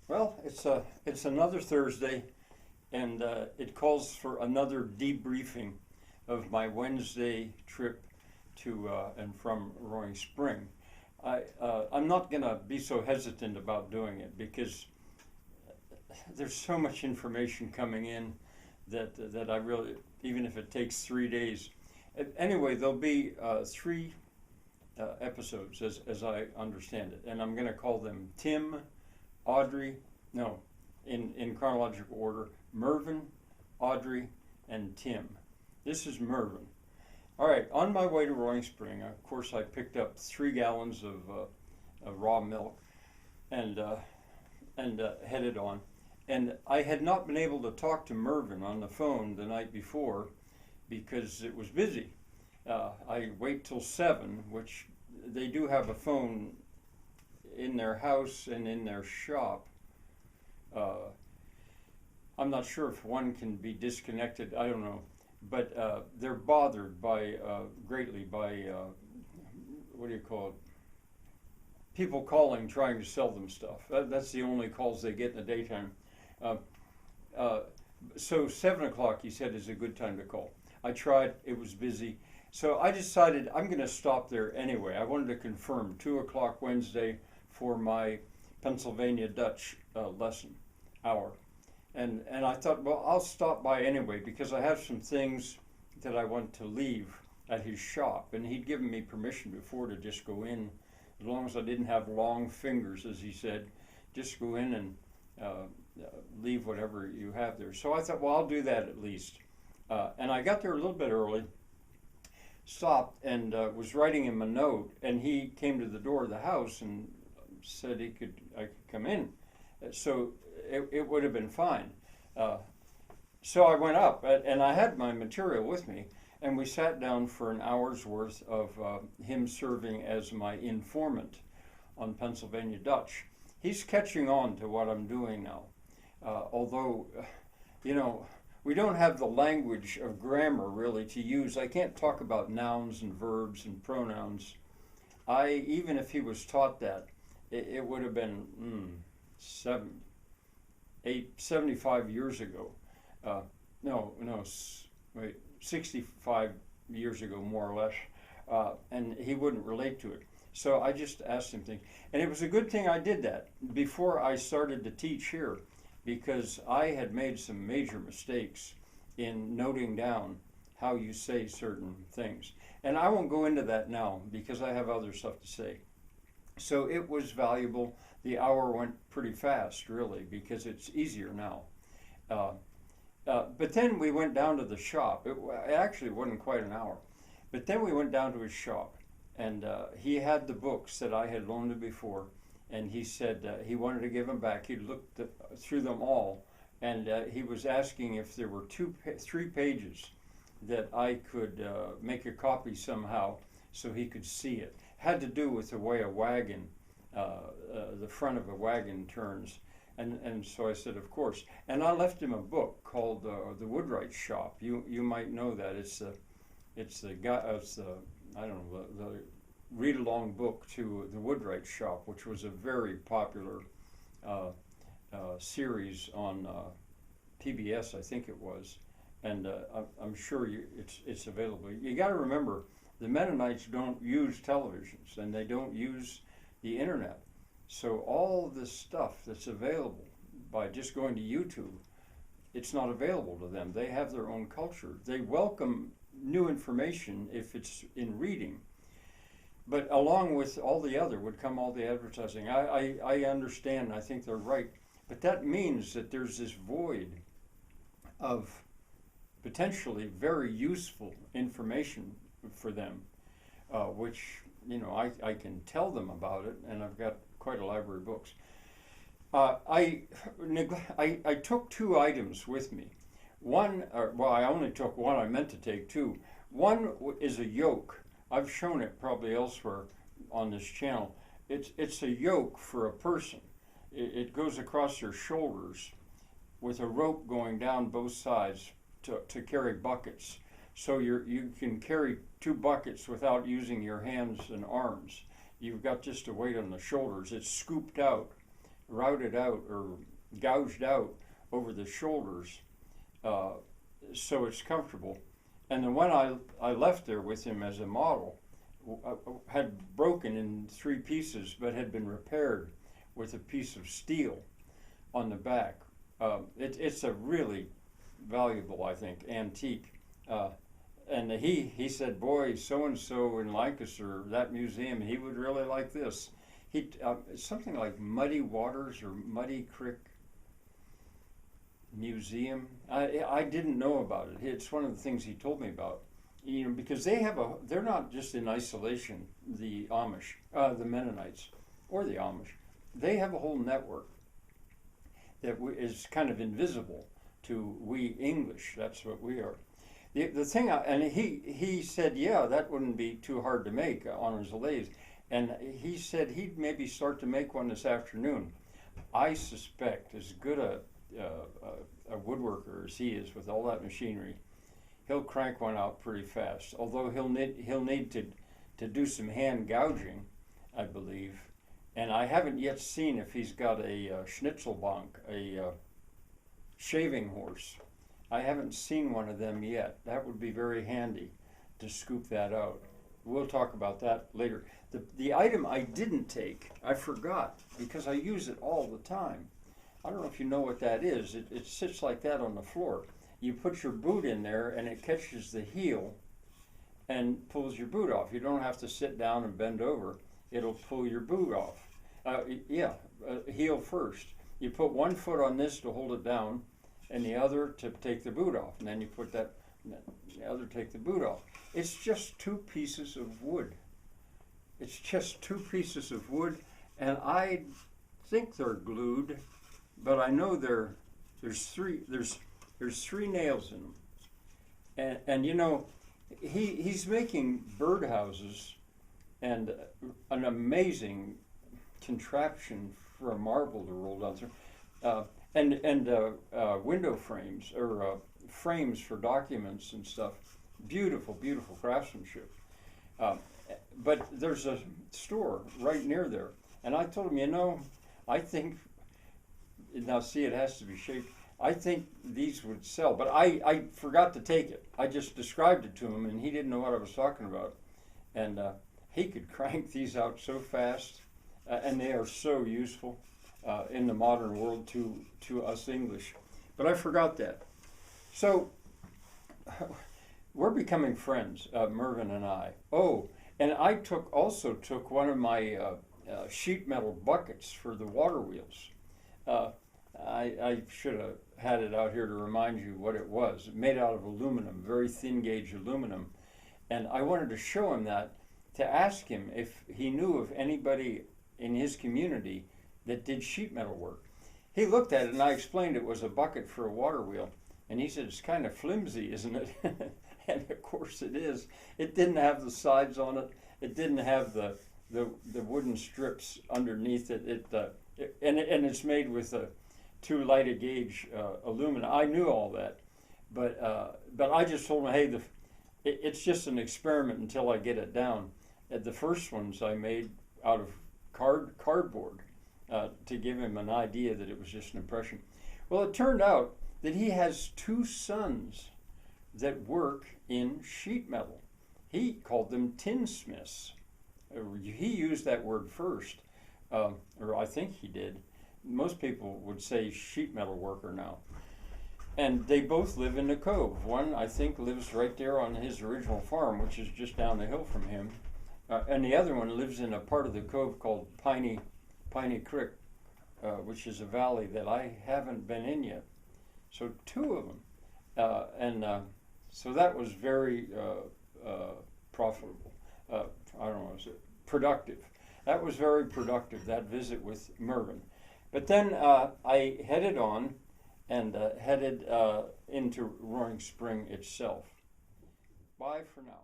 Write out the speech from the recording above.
Well, it's another Thursday, and it calls for another debriefing of my Wednesday trip to and from Roaring Spring. I'm not going to be so hesitant about doing it because there's so much information coming in that I really, even if it takes 3 days. Anyway, there'll be three episodes as I understand it, and I'm going to call them Tim, Audrey, no, in chronological order, Mervin, Audrey, and Tim. This is Mervin. All right, on my way to Roaring Spring, of course, I picked up 3 gallons of raw milk and headed on. And I had not been able to talk to Mervin on the phone the night before because it was busy. I wait till 7, which they do have a phone in their house and in their shop. I'm not sure if one can be disconnected. I don't know, but they're bothered by greatly by what do you call it? People calling trying to sell them stuff. That's the only calls they get in the daytime. Uh, uh, so 7 o'clock, he said, is a good time to call. I tried; it was busy. So I decided I'm going to stop there anyway. I wanted to confirm 2 o'clock Wednesday for my Pennsylvania Dutch lesson hour. And I thought, well, I'll stop by anyway because I have some things that I want to leave at his shop. And he'd given me permission before to just go in, as long as I didn't have long fingers, as he said, just go in and leave whatever you have there. So I thought, well, I'll do that at least. And I got there a little bit early, stopped, and was writing him a note, and he came to the door of the house and said I could come in. So it would have been fine. So I went up, and I had my material with me, and we sat down for an hour's worth of him serving as my informant on Pennsylvania Dutch. He's catching on to what I'm doing now, although, we don't have the language of grammar really to use. I can't talk about nouns and verbs and pronouns. Even if he was taught that, it would have been 75 years ago. No, wait, 65 years ago, more or less, and he wouldn't relate to it. So I just asked him things. And it was a good thing I did that before I started to teach here, because I had made some major mistakes in noting down how you say certain things. And I won't go into that now because I have other stuff to say. So it was valuable. The hour went pretty fast, really, because it's easier now. But then we went down to the shop. It actually wasn't quite an hour. But then we went down to his shop, and he had the books that I had loaned him before, and he said he wanted to give them back. He looked through them all, and he was asking if there were 3 pages that I could make a copy somehow so he could see it. Had to do with the way a wagon, the front of a wagon turns. And so I said, of course. And I left him a book called The Woodwright Shop. You might know that. It's the read-along book to The Woodwright Shop, which was a very popular series on PBS, I think it was. And I'm sure it's available. You got to remember, the Mennonites don't use televisions, and they don't use the internet. So all this stuff that's available by just going to YouTube, it's not available to them. They have their own culture. They welcome new information if it's in reading. But along with all the other would come all the advertising. I understand, I think they're right. But that means that there's this void of potentially very useful information for them, which, I can tell them about it, and I've got quite a library of books. I took 2 items with me. One, I only took one. I meant to take 2. One is a yoke. I've shown it probably elsewhere on this channel. It's a yoke for a person. It goes across their shoulders with a rope going down both sides to carry buckets. So you can carry 2 buckets without using your hands and arms. You've got just a weight on the shoulders. It's scooped out routed out or gouged out over the shoulders, uh, so it's comfortable. And the one I left there with him as a model had broken in 3 pieces, but had been repaired with a piece of steel on the back. It's a really valuable, I think, antique. And he said, boy, so and so in Lancaster, that museum, he would really like this. Something like Muddy Waters or Muddy Creek Museum. I didn't know about it. It's one of the things he told me about. Because they're not just in isolation, the Amish, the Mennonites, or the Amish. They have a whole network that is kind of invisible to we English. That's what we are. The thing, and he said, yeah, that wouldn't be too hard to make on his lathe. And he said he'd maybe start to make one this afternoon. I suspect, as good a woodworker as he is with all that machinery, he'll crank one out pretty fast. Although he'll need to do some hand gouging, I believe. And I haven't yet seen if he's got a Schnitzelbank, a shaving horse. I haven't seen one of them yet. That would be very handy to scoop that out. We'll talk about that later. The item I didn't take, I forgot, because I use it all the time. I don't know if you know what that is. It sits like that on the floor. You put your boot in there and it catches the heel and pulls your boot off. You don't have to sit down and bend over. It'll pull your boot off. Heel first. You put one foot on this to hold it down and the other to take the boot off. And then you put the other take the boot off. It's just 2 pieces of wood. It's just 2 pieces of wood, and I think they're glued, but I know there's 3 nails in them. And he's making birdhouses and an amazing contraption for a marble to roll down through. And window frames or frames for documents and stuff. Beautiful, beautiful craftsmanship. But there's a store right near there, and I told him, I think, now see, it has to be shaped. I think these would sell, but I forgot to take it. I just described it to him, and he didn't know what I was talking about. And he could crank these out so fast, and they are so useful in the modern world to us English. But I forgot that. So we're becoming friends, Mervin and I. Oh, and I also took one of my sheet metal buckets for the water wheels. I should have had it out here to remind you what it was. Made out of aluminum, very thin gauge aluminum. And I wanted to show him that, to ask him if he knew of anybody in his community that did sheet metal work. He looked at it and I explained it was a bucket for a water wheel. And he said, it's kind of flimsy, isn't it? And of course it is. It didn't have the sides on it. It didn't have the wooden strips underneath it. And it's made with a 2 lighter gauge aluminum. I knew all that, but I just told him, hey, it's just an experiment until I get it down. The first ones I made out of cardboard to give him an idea that it was just an impression. Well, it turned out that he has 2 sons that work in sheet metal. He called them tinsmiths. He used that word first, or I think he did. Most people would say sheet metal worker now. And they both live in the Cove. One, I think, lives right there on his original farm, which is just down the hill from him. And the other one lives in a part of the Cove called Piney Creek, which is a valley that I haven't been in yet. So 2 of them. So that was very profitable. I don't know, productive. That was very productive, that visit with Mervin. But then I headed on and headed into Roaring Spring itself. Bye for now.